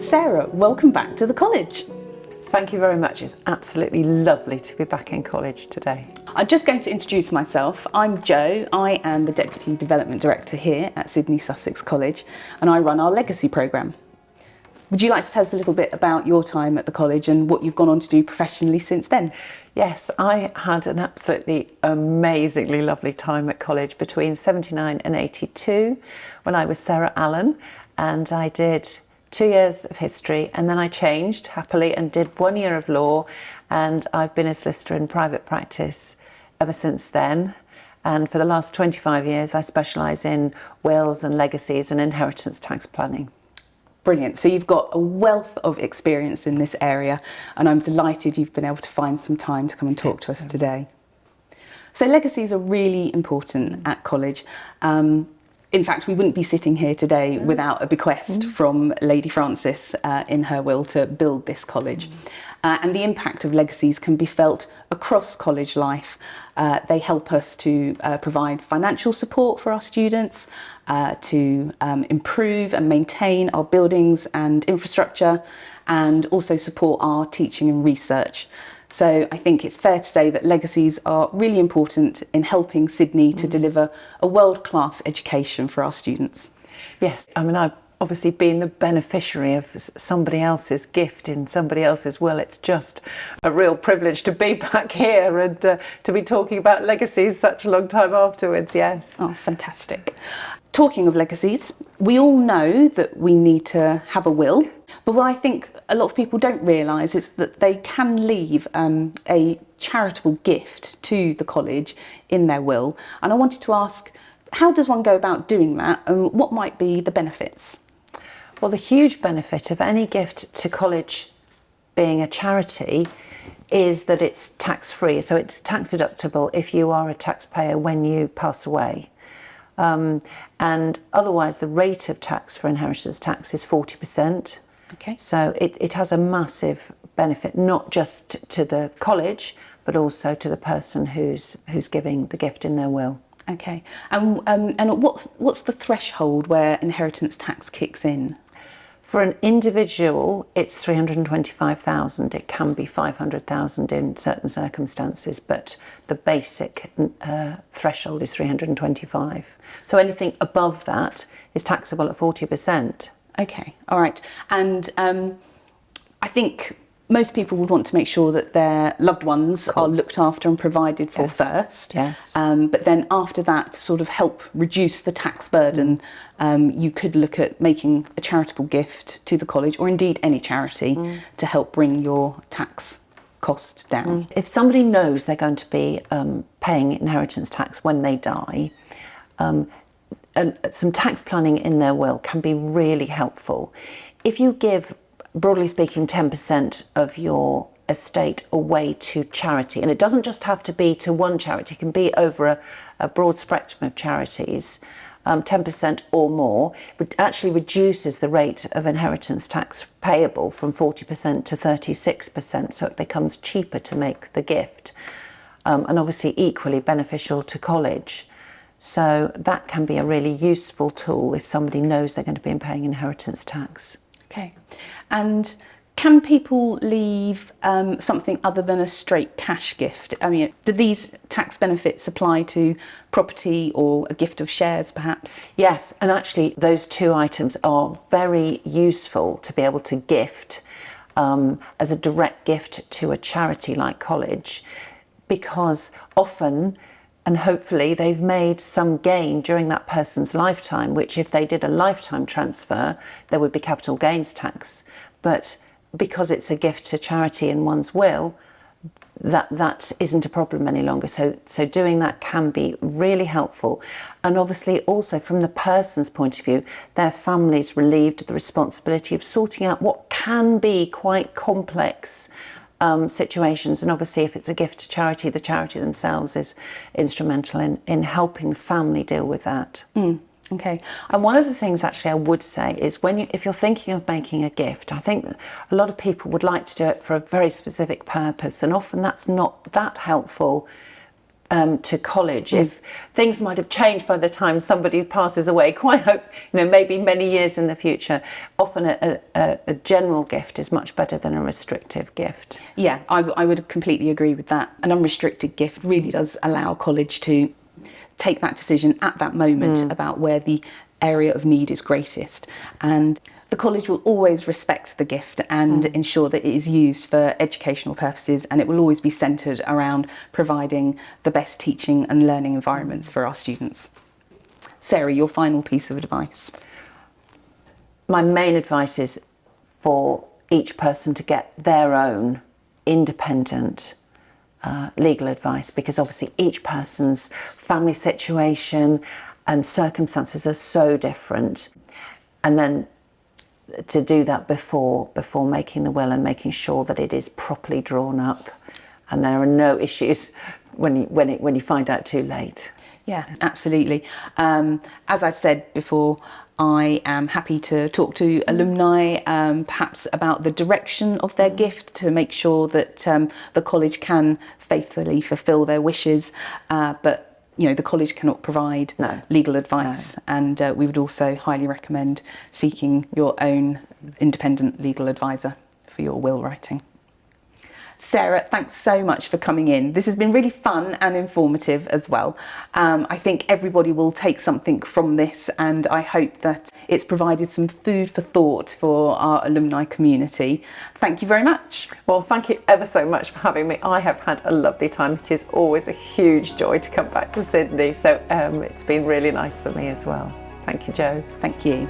Sarah, welcome back to the college. Thank you very much. It's absolutely lovely to be back in college today. I'm just going to introduce myself. I'm Jo. I am the Deputy Development Director here at Sidney Sussex College, and I run our Legacy programme. Would you like to tell us a little bit about your time at the college and what you've gone on to do professionally since then? Yes, I had an absolutely amazingly lovely time at college between 79 and 82 when I was Sarah Allen, and I did 2 years of history, and then I changed happily and did 1 year of law, and I've been a solicitor in private practice ever since then. And for the last 25 years I specialise in wills and legacies and inheritance tax planning. Brilliant. So you've got a wealth of experience in this area, and I'm delighted you've been able to find some time to come and talk to us today. So legacies are really important at college. In fact, we wouldn't be sitting here today without a bequest from Lady Frances in her will to build this college. And the impact of legacies can be felt across college life. They help us to provide financial support for our students, to improve and maintain our buildings and infrastructure, and also support our teaching and research. So I think it's fair to say that legacies are really important in helping Sydney to deliver a world-class education for our students. Yes, I mean, I've obviously been the beneficiary of somebody else's gift in somebody else's will. It's just a real privilege to be back here and to be talking about legacies such a long time afterwards, yes. Oh, fantastic. Talking of legacies, we all know that we need to have a will, but what I think a lot of people don't realise is that they can leave a charitable gift to the college in their will. And I wanted to ask, how does one go about doing that, and what might be the benefits? Well, the huge benefit of any gift to college being a charity is that it's tax-free, so it's tax deductible if you are a taxpayer when you pass away. And otherwise the rate of tax for inheritance tax is 40%. Okay. So it has a massive benefit, not just to the college, but also to the person who's giving the gift in their will. Okay. And what's the threshold where inheritance tax kicks in? For an individual, it's 325,000. It can be 500,000 in certain circumstances, but the basic threshold is 325. So anything above that is taxable at 40%. Okay, all right. And I think most people would want to make sure that their loved ones are looked after and provided for first. Yes. But then after that, to sort of help reduce the tax burden, you could look at making a charitable gift to the college, or indeed any charity, to help bring your tax cost down. If somebody knows they're going to be paying inheritance tax when they die, and some tax planning in their will can be really helpful. If you give, broadly speaking, 10% of your estate away to charity, and it doesn't just have to be to one charity, it can be over a broad spectrum of charities, 10% or more, it actually reduces the rate of inheritance tax payable from 40% to 36%, so it becomes cheaper to make the gift, and obviously equally beneficial to college. So that can be a really useful tool if somebody knows they're going to be paying inheritance tax. Okay. And can people leave something other than a straight cash gift? I mean, do these tax benefits apply to property or a gift of shares, perhaps? Yes, and actually those two items are very useful to be able to gift as a direct gift to a charity like college, because often, and hopefully, they've made some gain during that person's lifetime, which if they did a lifetime transfer, there would be capital gains tax. But because it's a gift to charity in one's will, that isn't a problem any longer. So doing that can be really helpful. And obviously also from the person's point of view, their family's relieved of the responsibility of sorting out what can be quite complex situations, and obviously if it's a gift to charity, the charity themselves is instrumental in helping the family deal with that. Okay. And one of the things actually I would say is if you're thinking of making a gift, I think a lot of people would like to do it for a very specific purpose, and often that's not that helpful to college. If things might have changed by the time somebody passes away, quite hope, maybe many years in the future, often a general gift is much better than a restrictive gift. Yeah, I would completely agree with that. An unrestricted gift really does allow college to take that decision at that moment about where the area of need is greatest. And the college will always respect the gift and ensure that it is used for educational purposes, and it will always be centred around providing the best teaching and learning environments for our students. Sarah, your final piece of advice. My main advice is for each person to get their own independent legal advice, because obviously each person's family situation and circumstances are so different. And then to do that before making the will and making sure that it is properly drawn up and there are no issues when you find out too late. Yeah, absolutely. As I've said before, I am happy to talk to alumni perhaps about the direction of their gift to make sure that the college can faithfully fulfil their wishes, but the college cannot provide legal advice, and we would also highly recommend seeking your own independent legal advisor for your will writing. Sarah, thanks so much for coming in. This has been really fun and informative as well. I think everybody will take something from this, and I hope that it's provided some food for thought for our alumni community. Thank you very much. Well, thank you ever so much for having me. I have had a lovely time. It is always a huge joy to come back to Sydney, so it's been really nice for me as well. Thank you, Jo. Thank you.